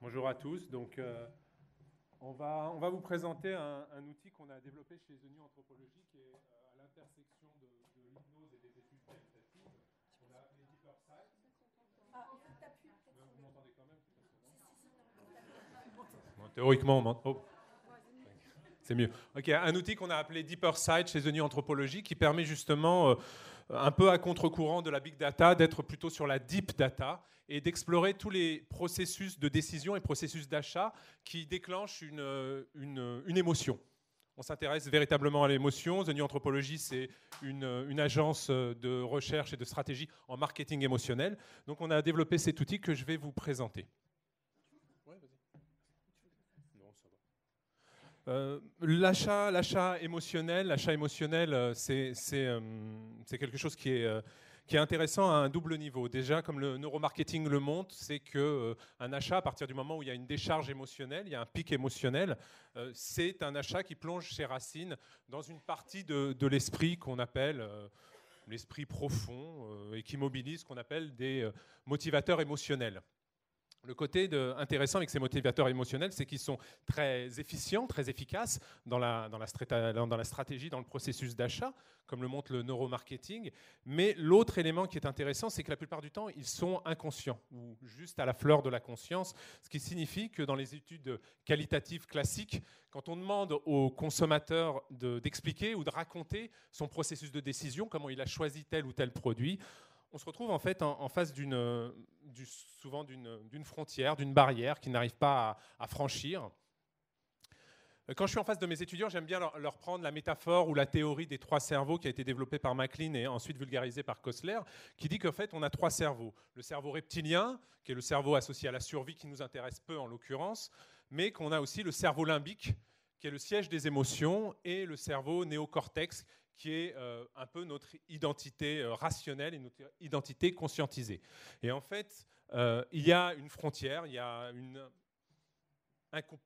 Bonjour à tous. Donc, on va vous présenter un outil qu'on a développé chez The New Anthropology qui est à l'intersection de l'hypnose et des études qualitatives. On a appelé Deeper Sight. Il faut que tu appuies. Vous m'entendez quand même? Bon, théoriquement, on m'entend. Oh. C'est mieux. Ok, un outil qu'on a appelé Deeper Sight chez The New Anthropology qui permet justement, un peu à contre-courant de la big data, d'être plutôt sur la deep data et d'explorer tous les processus de décision et processus d'achat qui déclenchent une émotion. On s'intéresse véritablement à l'émotion. The New Anthropology, c'est une agence de recherche et de stratégie en marketing émotionnel. Donc on a développé cet outil que je vais vous présenter. L'achat émotionnel, c'est quelque chose qui est intéressant à un double niveau. Déjà, comme le neuromarketing le montre, c'est qu'un achat, à partir du moment où il y a une décharge émotionnelle, il y a un pic émotionnel, c'est un achat qui plonge ses racines dans une partie de l'esprit qu'on appelle l'esprit profond et qui mobilise ce qu'on appelle des motivateurs émotionnels. Le côté intéressant avec ces motivateurs émotionnels, c'est qu'ils sont très efficients, très efficaces dans la stratégie, dans le processus d'achat, comme le montre le neuromarketing. Mais l'autre élément qui est intéressant, c'est que la plupart du temps, ils sont inconscients ou juste à la fleur de la conscience, ce qui signifie que dans les études qualitatives classiques, quand on demande au consommateur d'expliquer ou de raconter son processus de décision, comment il a choisi tel ou tel produit, on se retrouve en fait en face souvent d'une frontière, d'une barrière qu'ils n'arrivent pas à franchir. Quand je suis en face de mes étudiants, j'aime bien leur prendre la métaphore ou la théorie des trois cerveaux qui a été développée par MacLean et ensuite vulgarisée par Kostler, qui dit qu'en fait, on a trois cerveaux. Le cerveau reptilien, qui est le cerveau associé à la survie, qui nous intéresse peu en l'occurrence, mais qu'on a aussi le cerveau limbique, qui est le siège des émotions, et le cerveau néocortex, qui est un peu notre identité rationnelle et notre identité conscientisée. Et en fait, il y a une frontière, il y a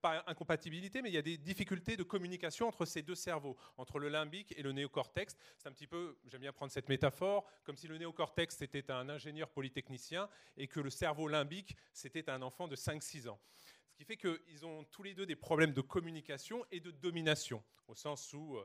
pas incompatibilité, mais il y a des difficultés de communication entre ces deux cerveaux, entre le limbique et le néocortex. C'est un petit peu, j'aime bien prendre cette métaphore, comme si le néocortex était un ingénieur polytechnicien et que le cerveau limbique, c'était un enfant de 5-6 ans. Ce qui fait qu'ils ont tous les deux des problèmes de communication et de domination, au sens où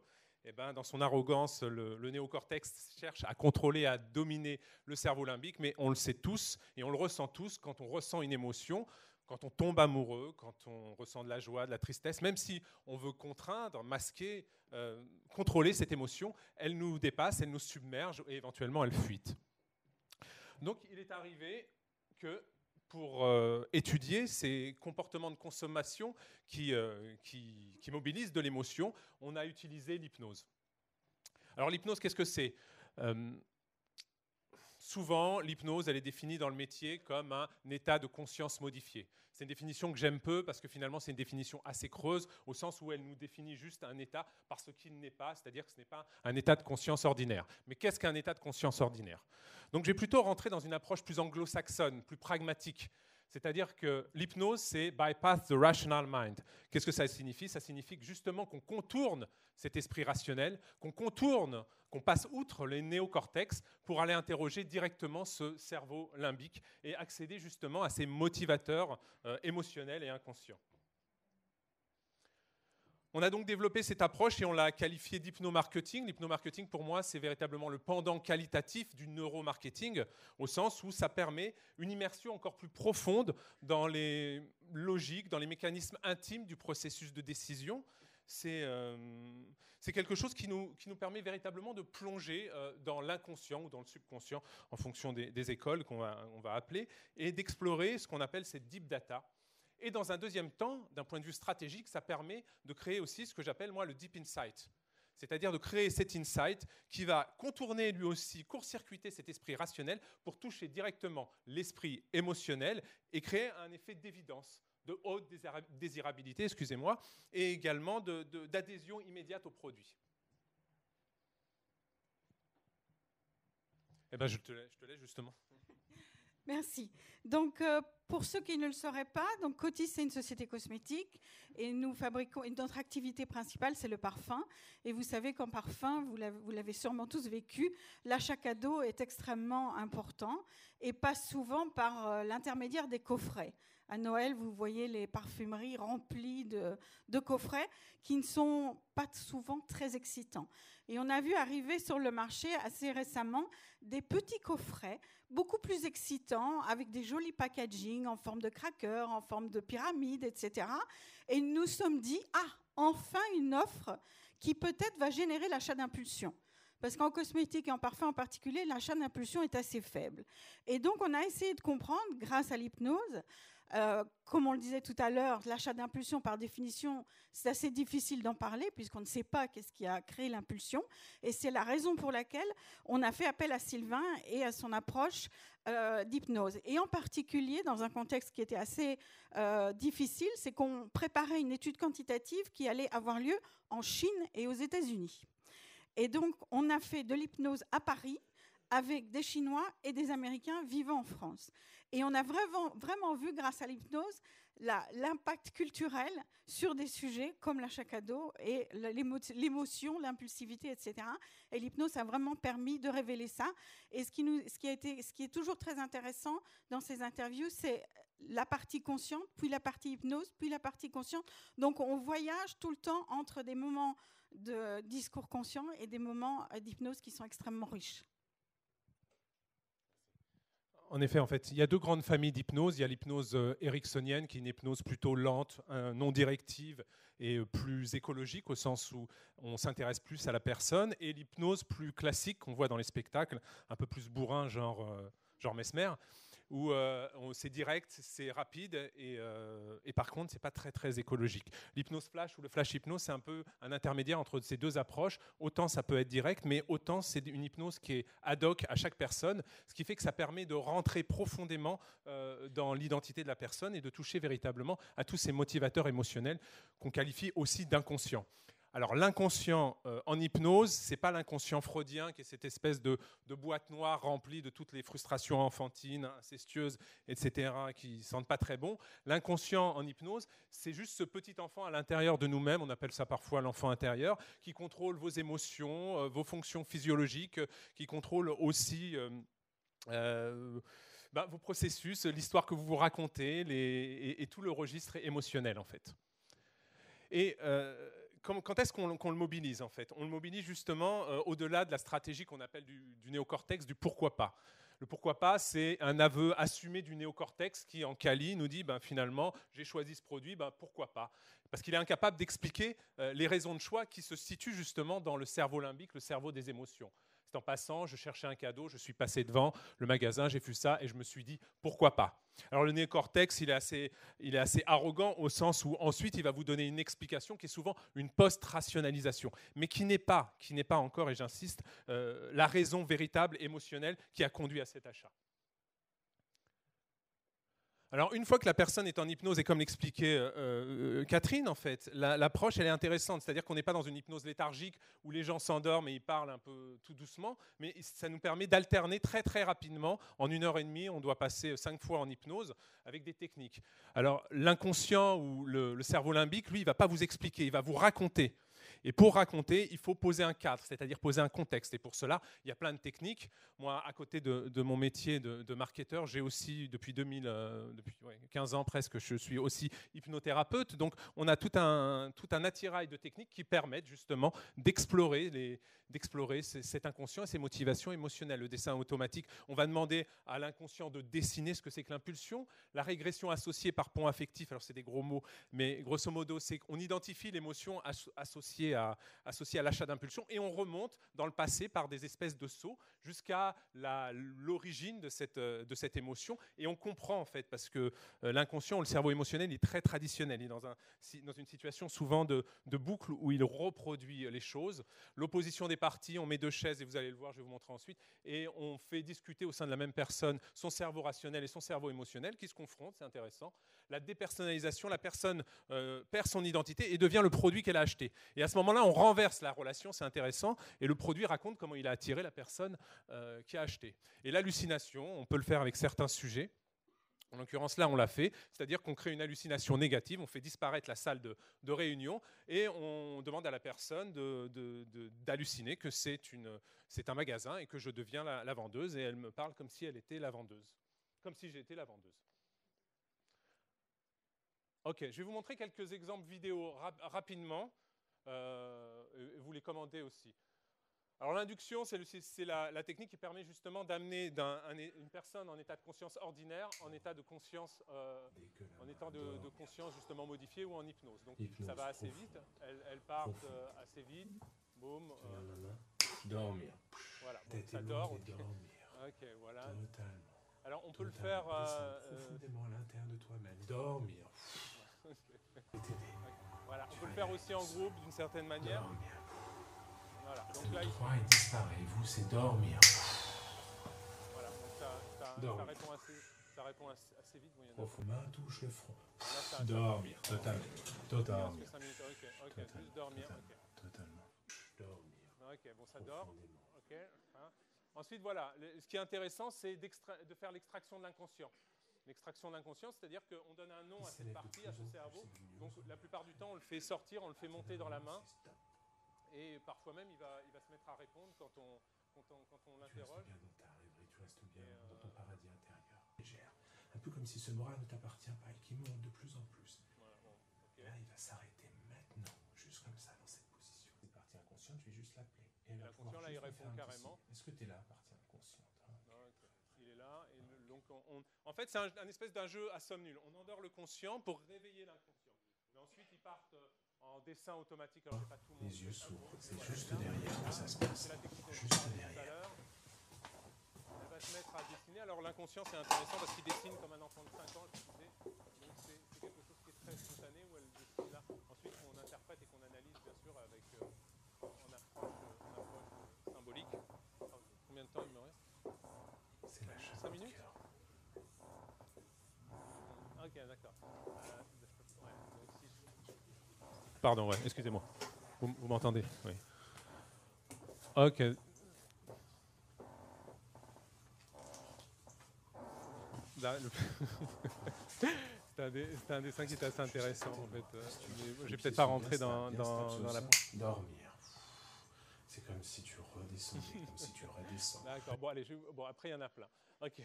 dans son arrogance, le néocortex cherche à contrôler, à dominer le cerveau limbique, mais on le sait tous et on le ressent tous quand on ressent une émotion, quand on tombe amoureux, quand on ressent de la joie, de la tristesse, même si on veut contraindre, masquer, contrôler cette émotion, elle nous dépasse, elle nous submerge et éventuellement elle fuite. Donc il est arrivé que pour étudier ces comportements de consommation qui mobilisent de l'émotion, on a utilisé l'hypnose. Alors l'hypnose, qu'est-ce que c'est ? Souvent, l'hypnose, elle est définie dans le métier comme un état de conscience modifié. C'est une définition que j'aime peu parce que finalement, c'est une définition assez creuse au sens où elle nous définit juste un état par ce qu'il n'est pas, c'est-à-dire que ce n'est pas un état de conscience ordinaire. Mais qu'est-ce qu'un état de conscience ordinaire ? Donc, je vais plutôt rentrer dans une approche plus anglo-saxonne, plus pragmatique. C'est-à-dire que l'hypnose, c'est bypass the rational mind. Qu'est-ce que ça signifie ? Ça signifie que justement qu'on contourne cet esprit rationnel, qu'on passe outre les néocortex pour aller interroger directement ce cerveau limbique et accéder justement à ces motivateurs émotionnels et inconscients. On a donc développé cette approche et on l'a qualifiée d'hypnomarketing. L'hypnomarketing, pour moi, c'est véritablement le pendant qualitatif du neuromarketing, au sens où ça permet une immersion encore plus profonde dans les logiques, dans les mécanismes intimes du processus de décision. C'est quelque chose qui nous permet véritablement de plonger dans l'inconscient ou dans le subconscient, en fonction des écoles qu'on va appeler, et d'explorer ce qu'on appelle cette deep data. Et dans un deuxième temps, d'un point de vue stratégique, ça permet de créer aussi ce que j'appelle moi le deep insight. C'est-à-dire de créer cet insight qui va contourner lui aussi, court-circuiter cet esprit rationnel pour toucher directement l'esprit émotionnel et créer un effet d'évidence, de haute désirabilité, excusez-moi, et également d'adhésion immédiate au produit. Eh bien, je te laisse justement. Merci. Donc, pour ceux qui ne le sauraient pas, donc Coty, c'est une société cosmétique et nous fabriquons. Et notre activité principale, c'est le parfum. Et vous savez qu'en parfum, vous l'avez sûrement tous vécu, l'achat cadeau est extrêmement important et passe souvent par l'intermédiaire des coffrets. à Noël, vous voyez les parfumeries remplies de coffrets qui ne sont pas souvent très excitants. Et on a vu arriver sur le marché assez récemment des petits coffrets beaucoup plus excitants, avec des jolis packaging en forme de cracker, en forme de pyramide, etc. Et nous nous sommes dit, enfin une offre qui peut-être va générer l'achat d'impulsion. Parce qu'en cosmétique et en parfum en particulier, l'achat d'impulsion est assez faible. Et donc, on a essayé de comprendre, grâce à l'hypnose, comme on le disait tout à l'heure, l'achat d'impulsion, par définition, c'est assez difficile d'en parler, puisqu'on ne sait pas qu'est-ce qui a créé l'impulsion. Et c'est la raison pour laquelle on a fait appel à Sylvain et à son approche d'hypnose. Et en particulier, dans un contexte qui était assez difficile, c'est qu'on préparait une étude quantitative qui allait avoir lieu en Chine et aux États-Unis. Et donc, on a fait de l'hypnose à Paris avec des Chinois et des Américains vivant en France. Et on a vraiment vu, grâce à l'hypnose, l'impact culturel sur des sujets comme l'achat cadeau et l'émotion, l'impulsivité, etc. Et l'hypnose a vraiment permis de révéler ça. Et ce qui est toujours très intéressant dans ces interviews, c'est la partie consciente, puis la partie hypnose, puis la partie consciente. Donc, on voyage tout le temps entre des moments de discours conscient et des moments d'hypnose qui sont extrêmement riches. En effet, il y a deux grandes familles d'hypnose. Il y a l'hypnose ericksonienne, qui est une hypnose plutôt lente, non directive et plus écologique, au sens où on s'intéresse plus à la personne, et l'hypnose plus classique qu'on voit dans les spectacles, un peu plus bourrin, genre Mesmer, où c'est direct, c'est rapide et par contre, c'est pas très, très écologique. L'hypnose flash ou le flash hypnose, c'est un peu un intermédiaire entre ces deux approches. Autant ça peut être direct, mais autant c'est une hypnose qui est ad hoc à chaque personne, ce qui fait que ça permet de rentrer profondément dans l'identité de la personne et de toucher véritablement à tous ces motivateurs émotionnels qu'on qualifie aussi d'inconscients. Alors l'inconscient en hypnose, ce n'est pas l'inconscient freudien qui est cette espèce de boîte noire remplie de toutes les frustrations enfantines, incestueuses, etc., qui ne sentent pas très bon. L'inconscient en hypnose, c'est juste ce petit enfant à l'intérieur de nous-mêmes, on appelle ça parfois l'enfant intérieur, qui contrôle vos émotions, vos fonctions physiologiques, qui contrôle aussi vos processus, l'histoire que vous vous racontez et tout le registre émotionnel en fait. Et quand est-ce qu'on le mobilise en fait ? On le mobilise justement au-delà de la stratégie qu'on appelle du néocortex, du pourquoi pas. Le pourquoi pas, c'est un aveu assumé du néocortex qui, en Kali, nous dit finalement, j'ai choisi ce produit, pourquoi pas ? Parce qu'il est incapable d'expliquer les raisons de choix qui se situent justement dans le cerveau limbique, le cerveau des émotions. C'est en passant, je cherchais un cadeau, je suis passé devant le magasin, j'ai vu ça et je me suis dit pourquoi pas. Alors le néocortex, il est assez arrogant au sens où ensuite il va vous donner une explication qui est souvent une post-rationalisation, mais qui n'est pas encore, et j'insiste, la raison véritable émotionnelle qui a conduit à cet achat. Alors, une fois que la personne est en hypnose, et comme l'expliquait Catherine, en fait, l'approche, elle est intéressante. C'est-à-dire qu'on n'est pas dans une hypnose léthargique où les gens s'endorment et ils parlent un peu tout doucement, mais ça nous permet d'alterner très, très rapidement. En 1h30, on doit passer 5 fois en hypnose avec des techniques. Alors, l'inconscient ou le cerveau limbique, lui, il ne va pas vous expliquer, il va vous raconter. Et pour raconter, il faut poser un cadre, c'est-à-dire poser un contexte. Et pour cela, il y a plein de techniques. Moi, à côté de mon métier de marketeur, j'ai aussi, depuis 15 ans presque, je suis aussi hypnothérapeute. Donc, on a tout un attirail de techniques qui permettent justement d'explorer cet inconscient et ses motivations émotionnelles. Le dessin automatique, on va demander à l'inconscient de dessiner ce que c'est que l'impulsion. La régression associée par pont affectif, alors c'est des gros mots, mais grosso modo, c'est qu'on identifie l'émotion associée à l'achat d'impulsion et on remonte dans le passé par des espèces de sauts jusqu'à l'origine de cette émotion. Et on comprend en fait, parce que l'inconscient, le cerveau émotionnel, est très traditionnel. Il est dans une situation souvent de boucle où il reproduit les choses. L'opposition des parties, on met deux chaises, et vous allez le voir, je vais vous montrer ensuite, et on fait discuter au sein de la même personne son cerveau rationnel et son cerveau émotionnel qui se confrontent, c'est intéressant. La dépersonnalisation, la personne perd son identité et devient le produit qu'elle a acheté. Et à ce moment-là, on renverse la relation, c'est intéressant, et le produit raconte comment il a attiré la personne qui a acheté. Et l'hallucination, on peut le faire avec certains sujets. En l'occurrence, là, on l'a fait, c'est-à-dire qu'on crée une hallucination négative, on fait disparaître la salle de réunion et on demande à la personne d'halluciner que c'est un magasin et que je deviens la vendeuse, et elle me parle comme si elle était la vendeuse, comme si j'étais la vendeuse. Ok, je vais vous montrer quelques exemples vidéo rapidement. Vous les commandez aussi. Alors l'induction, c'est la technique qui permet justement d'amener une personne en état de conscience ordinaire en état de conscience, justement modifié ou en hypnose. Donc ça va assez vite, elles partent assez vite, boum. Dormir. Voilà, bon, ça dort. Dormir. Ok, voilà. Totalement. Alors on peut le faire... profondément à l'intérieur de toi-même. Dormir. Voilà, on peut le faire aussi en groupe d'une certaine manière. Dormir. Voilà, donc là, il disparaît. Vous, c'est dormir. Voilà, donc ça répond assez vite. Main touche le front. Là, dormir, totalement. Ok, plus dormir. Totalement. Dormir. Ok, bon, ça dort. Ok. Hein. Ensuite, voilà, ce qui est intéressant, c'est de faire l'extraction de l'inconscient. L'extraction de l'inconscient, c'est-à-dire qu'on donne un nom à cette partie, à ce cerveau. Donc, la plupart du temps, on le fait sortir, on le fait monter dans la main. Et parfois même, il va se mettre à répondre quand on l'interroge. Tu restes bien dans ta rêverie, tu restes bien dans ton paradis intérieur. Légère. Un peu comme si ce moral ne t'appartient pas et qui monte de plus en plus. Voilà, bon, okay. Là, il va s'arrêter maintenant, juste comme ça, dans cette position. Cette partie inconsciente, je vais juste l'appeler. Et l'inconscient, là, il répond carrément. Est-ce que tu es là, partie inconsciente non, okay. Il est là. Et donc en fait, c'est un espèce d'un jeu à somme nulle. On endort le conscient pour réveiller l'inconscient. Mais ensuite, ils partent... en dessin automatique, alors je vais pas tout montrer. Les yeux s'ouvrent, c'est juste derrière que ça se passe. Juste derrière. Elle va se mettre à dessiner. Alors l'inconscient, c'est intéressant parce qu'il dessine comme un enfant de 5 ans, je disais. Donc c'est quelque chose qui est très spontané où elle dessine là. Ensuite, on interprète et qu'on analyse, bien sûr, avec en approche symbolique. Alors, combien de temps il me reste? C'est la 5 minutes. Ok, d'accord. Pardon, ouais, excusez-moi. Vous m'entendez? Oui. Ok. C'est un dessin qui est assez intéressant, en fait. Je ne vais peut-être pas rentrer dans la... Dormir. C'est comme si tu redescendais, comme si tu redescends. D'accord, bon, allez, après, il y en a plein. Ok.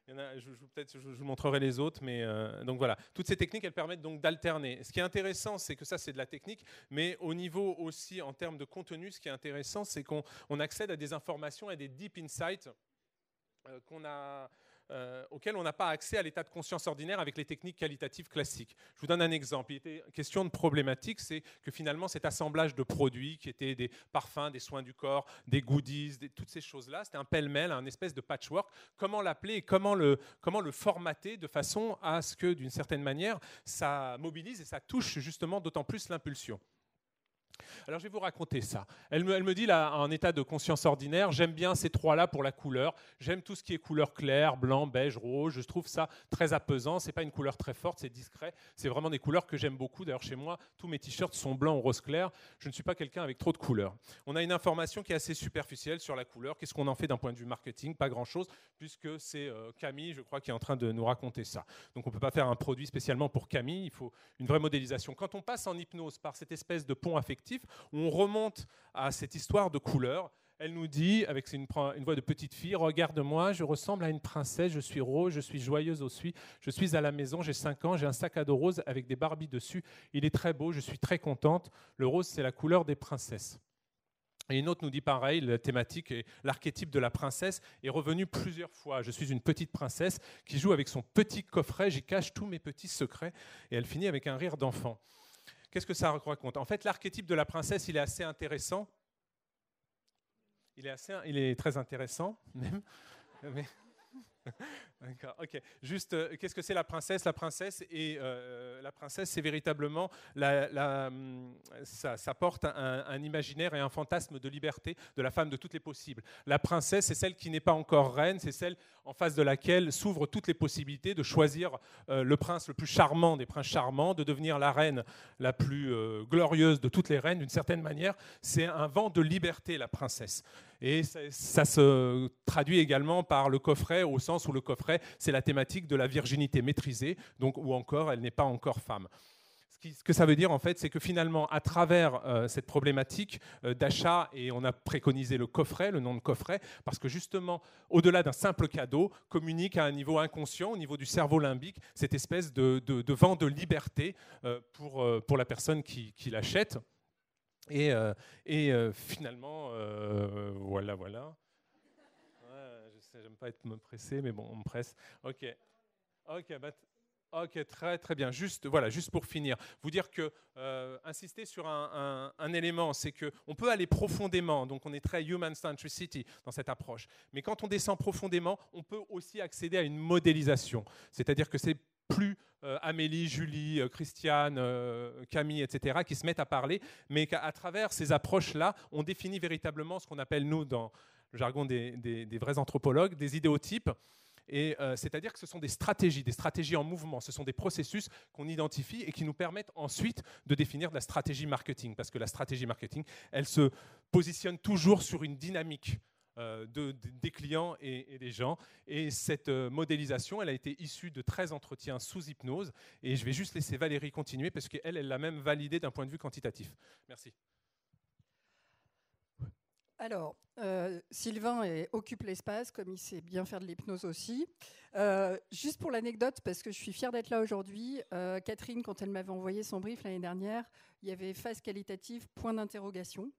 Je vous montrerai les autres, mais donc voilà. Toutes ces techniques, elles permettent donc d'alterner. Ce qui est intéressant, c'est que ça, c'est de la technique, mais au niveau aussi, en termes de contenu, ce qui est intéressant, c'est qu'on accède à des informations et des deep insights auxquels on n'a pas accès à l'état de conscience ordinaire avec les techniques qualitatives classiques. Je vous donne un exemple. Il était question de problématique, c'est que finalement cet assemblage de produits qui étaient des parfums, des soins du corps, des goodies, toutes ces choses-là, c'était un pêle-mêle, un espèce de patchwork. Comment l'appeler et comment le formater de façon à ce que, d'une certaine manière, ça mobilise et ça touche justement d'autant plus l'impulsion. Alors je vais vous raconter ça. Elle me dit là, en état de conscience ordinaire, j'aime bien ces trois-là pour la couleur. J'aime tout ce qui est couleur claire, blanc, beige, rose. Je trouve ça très apaisant. C'est pas une couleur très forte, c'est discret. C'est vraiment des couleurs que j'aime beaucoup. D'ailleurs chez moi, tous mes t-shirts sont blancs ou rose clair. Je ne suis pas quelqu'un avec trop de couleurs. On a une information qui est assez superficielle sur la couleur. Qu'est-ce qu'on en fait d'un point de vue marketing? Pas grand-chose, puisque c'est Camille, je crois, qui est en train de nous raconter ça. Donc on ne peut pas faire un produit spécialement pour Camille. Il faut une vraie modélisation. Quand on passe en hypnose par cette espèce de pont affectif, on remonte à cette histoire de couleurs. Elle nous dit, avec une voix de petite fille, « Regarde-moi, je ressemble à une princesse, je suis rose, je suis joyeuse aussi, je suis à la maison, j'ai 5 ans, j'ai un sac à dos rose avec des Barbies dessus, il est très beau, je suis très contente. Le rose, c'est la couleur des princesses. » Et une autre nous dit pareil, la thématique et l'archétype de la princesse est revenu plusieurs fois. Je suis une petite princesse qui joue avec son petit coffret, j'y cache tous mes petits secrets. Et elle finit avec un rire d'enfant. Qu'est-ce que ça raconte? En fait, l'archétype de la princesse, il est assez intéressant. Il est très intéressant, même. Mais... D'accord, ok. Juste, qu'est-ce que c'est la princesse? La princesse, c'est véritablement, ça porte un imaginaire et un fantasme de liberté de la femme de toutes les possibles. La princesse, c'est celle qui n'est pas encore reine, c'est celle en face de laquelle s'ouvrent toutes les possibilités de choisir le prince le plus charmant des princes charmants, de devenir la reine la plus glorieuse de toutes les reines. D'une certaine manière, c'est un vent de liberté, la princesse. Et ça se traduit également par le coffret, au sens où le coffret, c'est la thématique de la virginité maîtrisée, donc, ou encore elle n'est pas encore femme. Ce que ça veut dire, en fait, c'est que finalement, à travers cette problématique d'achat, et on a préconisé le coffret, le nom de coffret, parce que justement, au-delà d'un simple cadeau, communique à un niveau inconscient, au niveau du cerveau limbique, cette espèce de vent de liberté pour la personne qui l'achète. Et finalement, voilà. Ouais, je sais, j'aime pas être me presser, mais bon, on me presse. Ok, ok, très bien. Juste pour finir, vous dire que insister sur un élément, c'est que on peut aller profondément. Donc, on est très human centricity dans cette approche. Mais quand on descend profondément, on peut aussi accéder à une modélisation. C'est-à-dire que c'est plus Amélie, Julie, Christiane, Camille, etc., qui se mettent à parler, mais qu'à travers ces approches-là, on définit véritablement ce qu'on appelle, nous, dans le jargon des vrais anthropologues, des idéotypes. Et c'est-à-dire que ce sont des stratégies en mouvement, ce sont des processus qu'on identifie et qui nous permettent ensuite de définir de la stratégie marketing, parce que la stratégie marketing, elle se positionne toujours sur une dynamique des clients et des gens. Et cette modélisation, elle a été issue de 13 entretiens sous hypnose. Et je vais juste laisser Valérie continuer parce qu'elle l'a même validé d'un point de vue quantitatif. Merci. Alors, Sylvain occupe l'espace, comme il sait bien faire de l'hypnose aussi. Juste pour l'anecdote, parce que je suis fière d'être là aujourd'hui, Catherine, quand elle m'avait envoyé son brief l'année dernière, il y avait phase qualitative, point d'interrogation.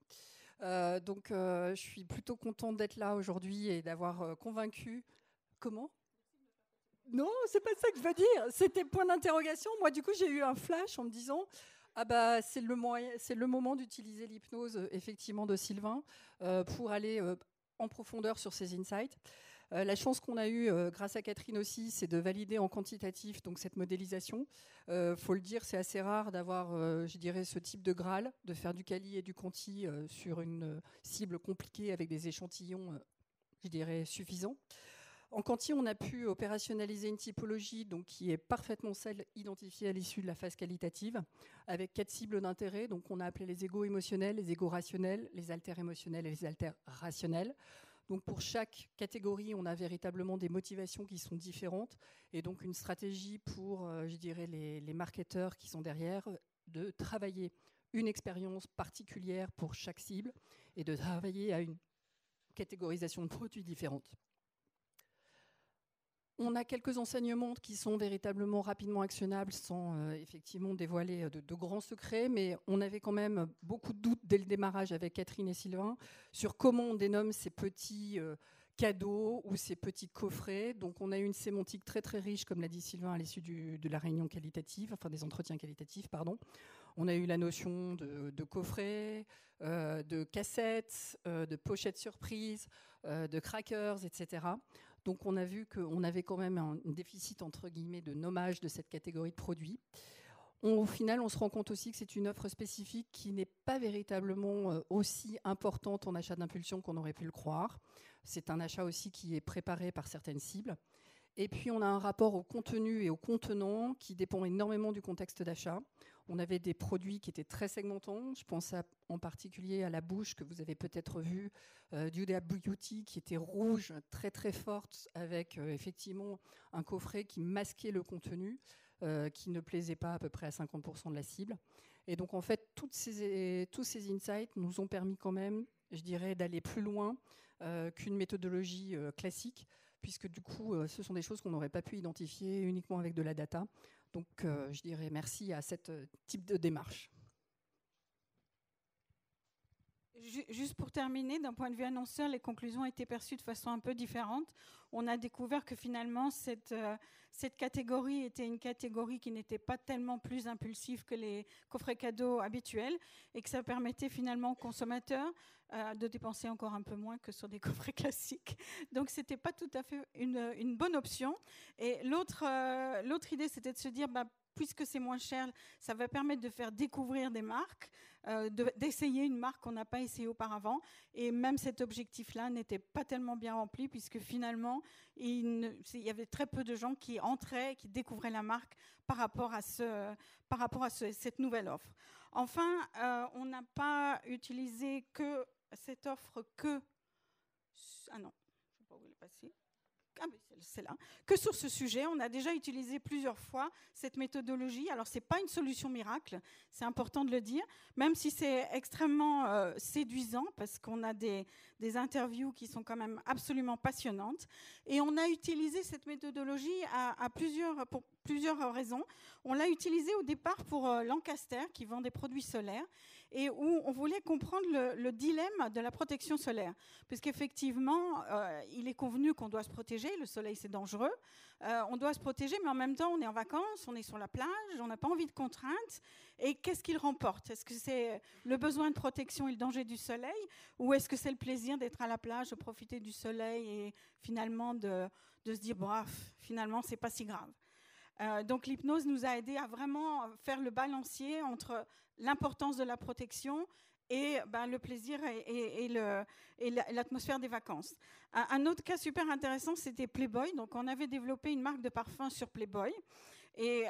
Donc, je suis plutôt contente d'être là aujourd'hui et d'avoir convaincu. Comment ? Non, c'est pas ça que je veux dire. C'était point d'interrogation. Moi, du coup, j'ai eu un flash en me disant... Ah bah, c'est le moment d'utiliser l'hypnose effectivement de Sylvain pour aller en profondeur sur ces insights. La chance qu'on a eue grâce à Catherine aussi, c'est de valider en quantitatif donc cette modélisation. Faut le dire, c'est assez rare d'avoir, je dirais, ce type de Graal, de faire du quali et du quanti sur une cible compliquée avec des échantillons, je dirais, suffisants. En quanti, on a pu opérationnaliser une typologie donc, qui est parfaitement celle identifiée à l'issue de la phase qualitative, avec 4 cibles d'intérêt. Donc, on a appelé les égos émotionnels, les égos rationnels, les alters émotionnels et les alters rationnels. Donc, pour chaque catégorie, on a véritablement des motivations qui sont différentes et donc une stratégie pour, je dirais, les marketeurs qui sont derrière, de travailler une expérience particulière pour chaque cible et de travailler à une catégorisation de produits différentes. On a quelques enseignements qui sont véritablement rapidement actionnables sans effectivement dévoiler de grands secrets, mais on avait quand même beaucoup de doutes dès le démarrage avec Catherine et Sylvain sur comment on dénomme ces petits cadeaux ou ces petits coffrets. Donc on a eu une sémantique très très riche, comme l'a dit Sylvain à l'issue de la réunion qualitative, enfin des entretiens qualitatifs, pardon. On a eu la notion de coffret, de cassettes, de pochettes surprises, de crackers, etc. Donc on a vu qu'on avait quand même un déficit entre guillemets de nommage de cette catégorie de produits. Au final, on se rend compte aussi que c'est une offre spécifique qui n'est pas véritablement aussi importante en achat d'impulsion qu'on aurait pu le croire. C'est un achat aussi qui est préparé par certaines cibles. Et puis on a un rapport au contenu et au contenant qui dépend énormément du contexte d'achat. On avait des produits qui étaient très segmentants. Je pense en particulier à la bouche que vous avez peut-être vu, Duda Beauty qui était rouge, très très forte, avec effectivement un coffret qui masquait le contenu, qui ne plaisait pas à peu près à 50% de la cible. Et donc en fait, tous ces insights nous ont permis quand même, je dirais, d'aller plus loin qu'une méthodologie classique, puisque du coup, ce sont des choses qu'on n'aurait pas pu identifier uniquement avec de la data. Donc, je dirais merci à ce type de démarche. Juste pour terminer, d'un point de vue annonceur, les conclusions ont été perçues de façon un peu différente. On a découvert que finalement, cette catégorie était une catégorie qui n'était pas tellement plus impulsive que les coffrets cadeaux habituels et que ça permettait finalement aux consommateurs de dépenser encore un peu moins que sur des coffrets classiques. Donc, ce n'était pas tout à fait une bonne option. Et l'autre idée, c'était de se dire, puisque c'est moins cher, ça va permettre de faire découvrir des marques, d'essayer une marque qu'on n'a pas essayée auparavant. Et même cet objectif-là n'était pas tellement bien rempli, puisque finalement, il y avait très peu de gens qui entraient, qui découvraient la marque par rapport à cette nouvelle offre. Enfin, on n'a pas utilisé cette offre que c'est là, que sur ce sujet. On a déjà utilisé plusieurs fois cette méthodologie. Alors, ce n'est pas une solution miracle, c'est important de le dire, même si c'est extrêmement séduisant, parce qu'on a des interviews qui sont quand même absolument passionnantes. Et on a utilisé cette méthodologie pour plusieurs raisons. On l'a utilisée au départ pour Lancaster, qui vend des produits solaires, et où on voulait comprendre le dilemme de la protection solaire. Puisqu'effectivement, il est convenu qu'on doit se protéger, le soleil c'est dangereux, on doit se protéger, mais en même temps on est en vacances, on est sur la plage, on n'a pas envie de contraintes, et qu'est-ce qu'il remporte? Est-ce que c'est le besoin de protection et le danger du soleil, ou est-ce que c'est le plaisir d'être à la plage, de profiter du soleil et finalement de se dire, bref, finalement c'est pas si grave. Donc l'hypnose nous a aidé à vraiment faire le balancier entre l'importance de la protection et le plaisir et l'atmosphère des vacances. Un autre cas super intéressant, c'était Playboy. Donc on avait développé une marque de parfum sur Playboy. Et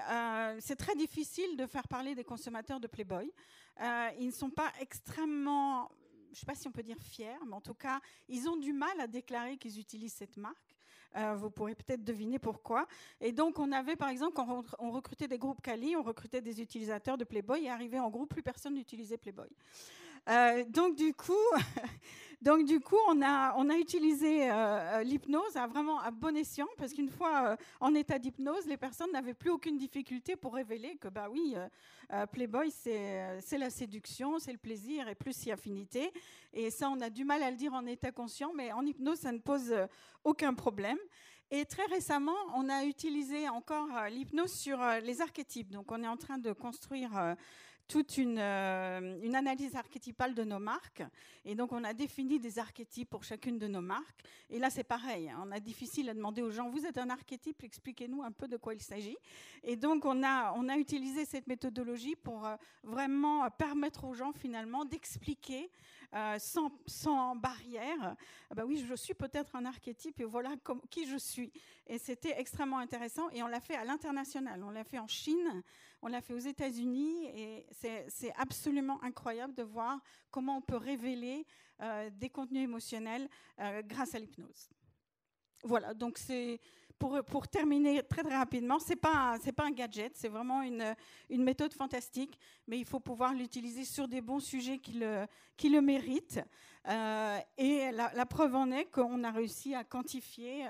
c'est très difficile de faire parler des consommateurs de Playboy. Ils ne sont pas extrêmement, je ne sais pas si on peut dire fiers, mais en tout cas, ils ont du mal à déclarer qu'ils utilisent cette marque. Vous pourrez peut-être deviner pourquoi. Et donc, on avait, par exemple, quand on recrutait des groupes Cali, on recrutait des utilisateurs de Playboy, et arrivé en groupe, plus personne n'utilisait Playboy. Donc, du coup, on a utilisé l'hypnose vraiment à bon escient, parce qu'une fois en état d'hypnose, les personnes n'avaient plus aucune difficulté pour révéler que, Playboy, c'est la séduction, c'est le plaisir et plus si affinité. Et ça, on a du mal à le dire en état conscient, mais en hypnose, ça ne pose aucun problème. Et très récemment, on a utilisé encore l'hypnose sur les archétypes. Donc, on est en train de construire toute une analyse archétypale de nos marques. Et donc, on a défini des archétypes pour chacune de nos marques. Et là, c'est pareil. On a difficile à demander aux gens, vous êtes un archétype, expliquez-nous un peu de quoi il s'agit. Et donc, on a utilisé cette méthodologie pour vraiment permettre aux gens, finalement, d'expliquer sans barrière. Oui, je suis peut-être un archétype et voilà qui je suis. Et c'était extrêmement intéressant. Et on l'a fait à l'international. On l'a fait en Chine, on l'a fait aux États-Unis. Et c'est absolument incroyable de voir comment on peut révéler des contenus émotionnels grâce à l'hypnose. Voilà, donc c'est... Pour terminer très, très rapidement, ce n'est pas un gadget, c'est vraiment une méthode fantastique, mais il faut pouvoir l'utiliser sur des bons sujets qui le méritent. Et la preuve en est qu'on a réussi à quantifier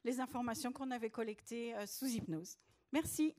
les informations qu'on avait collectées sous hypnose. Merci.